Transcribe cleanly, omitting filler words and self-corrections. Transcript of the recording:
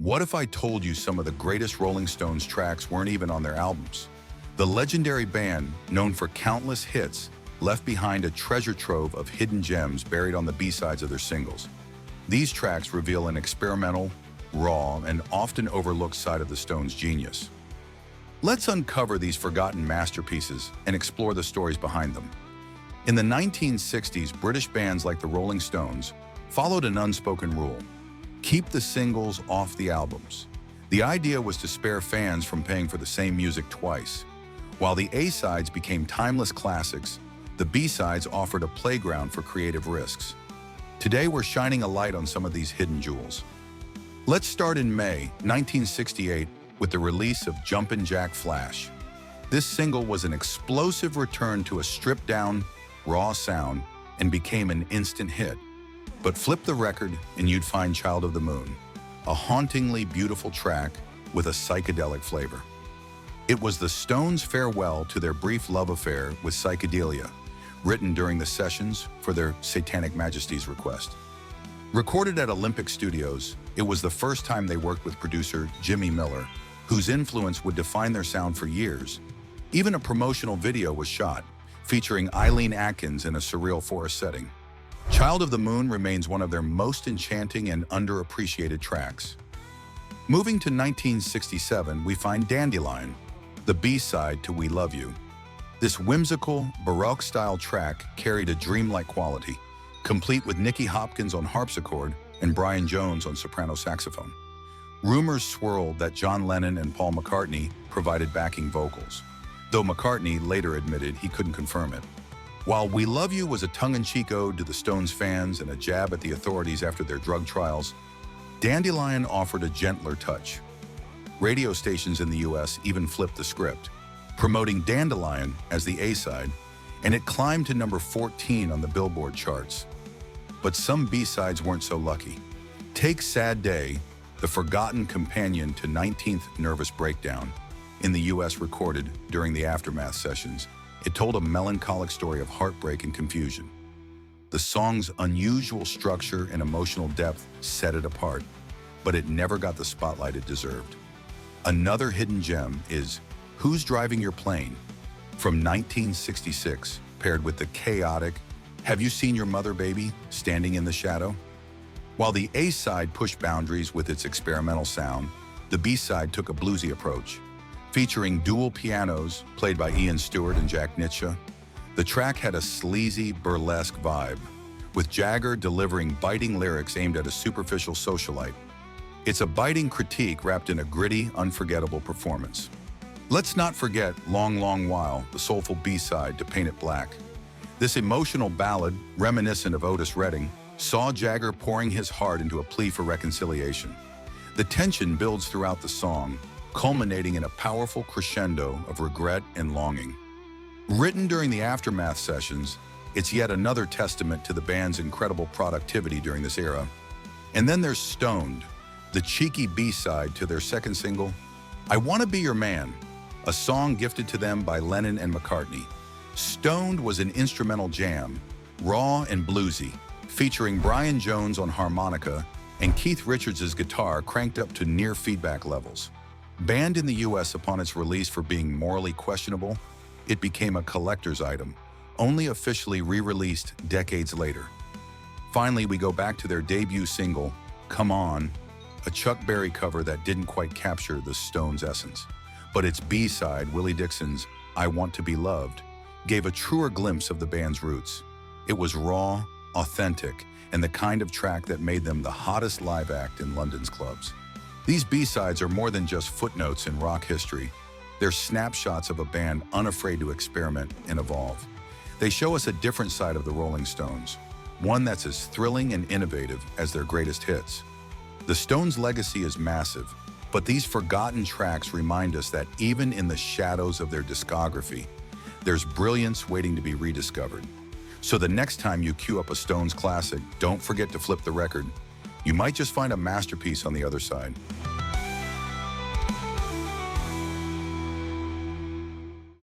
What if I told you some of the greatest Rolling Stones tracks weren't even on their albums? The legendary band, known for countless hits, left behind a treasure trove of hidden gems buried on the B-sides of their singles. These tracks reveal an experimental, raw, and often overlooked side of the Stones' genius. Let's uncover these forgotten masterpieces and explore the stories behind them. In the 1960s, British bands like the Rolling Stones followed an unspoken rule: keep the singles off the albums. The idea was to spare fans from paying for the same music twice. While the A-sides became timeless classics, the B-sides offered a playground for creative risks. Today, we're shining a light on some of these hidden jewels. Let's start in May 1968 with the release of Jumpin' Jack Flash. This single was an explosive return to a stripped-down, raw sound and became an instant hit. But flip the record and you'd find Child of the Moon, a hauntingly beautiful track with a psychedelic flavor. It was the Stones' farewell to their brief love affair with psychedelia, written during the sessions for their Satanic Majesty's request. Recorded at Olympic Studios, it was the first time they worked with producer Jimmy Miller, whose influence would define their sound for years. Even a promotional video was shot, featuring Eileen Atkins in a surreal forest setting. Child of the Moon remains one of their most enchanting and underappreciated tracks. Moving to 1967, we find Dandelion, the B-side to We Love You. This whimsical, Baroque-style track carried a dreamlike quality, complete with Nicky Hopkins on harpsichord and Brian Jones on soprano saxophone. Rumors swirled that John Lennon and Paul McCartney provided backing vocals, though McCartney later admitted he couldn't confirm it. While We Love You was a tongue-in-cheek ode to the Stones fans and a jab at the authorities after their drug trials, Dandelion offered a gentler touch. Radio stations in the US even flipped the script, promoting Dandelion as the A-side, and it climbed to number 14 on the Billboard charts. But some B-sides weren't so lucky. Take Sad Day, the forgotten companion to 19th Nervous Breakdown, in the US recorded during the Aftermath sessions. It told a melancholic story of heartbreak and confusion. The song's unusual structure and emotional depth set it apart, but it never got the spotlight it deserved. Another hidden gem is Who's Driving Your Plane? From 1966, paired with the chaotic Have You Seen Your Mother, Baby? Standing in the Shadow. While the A-side pushed boundaries with its experimental sound, the B-side took a bluesy approach. Featuring dual pianos played by Ian Stewart and Jack Nitzsche, the track had a sleazy, burlesque vibe, with Jagger delivering biting lyrics aimed at a superficial socialite. It's a biting critique wrapped in a gritty, unforgettable performance. Let's not forget Long, Long While, the soulful B-side to Paint It Black. This emotional ballad, reminiscent of Otis Redding, saw Jagger pouring his heart into a plea for reconciliation. The tension builds throughout the song, culminating in a powerful crescendo of regret and longing. Written during the Aftermath sessions, it's yet another testament to the band's incredible productivity during this era. And then there's Stoned, the cheeky B-side to their second single, I Wanna Be Your Man, a song gifted to them by Lennon and McCartney. Stoned was an instrumental jam, raw and bluesy, featuring Brian Jones on harmonica and Keith Richards' guitar cranked up to near feedback levels. Banned in the US upon its release for being morally questionable, it became a collector's item, only officially re-released decades later. Finally, we go back to their debut single, Come On, a Chuck Berry cover that didn't quite capture the Stones' essence. But its B-side, Willie Dixon's I Want to Be Loved, gave a truer glimpse of the band's roots. It was raw, authentic, and the kind of track that made them the hottest live act in London's clubs. These B-sides are more than just footnotes in rock history. They're snapshots of a band unafraid to experiment and evolve. They show us a different side of the Rolling Stones, one that's as thrilling and innovative as their greatest hits. The Stones' legacy is massive, but these forgotten tracks remind us that even in the shadows of their discography, there's brilliance waiting to be rediscovered. So the next time you cue up a Stones classic, don't forget to flip the record. You might just find a masterpiece on the other side.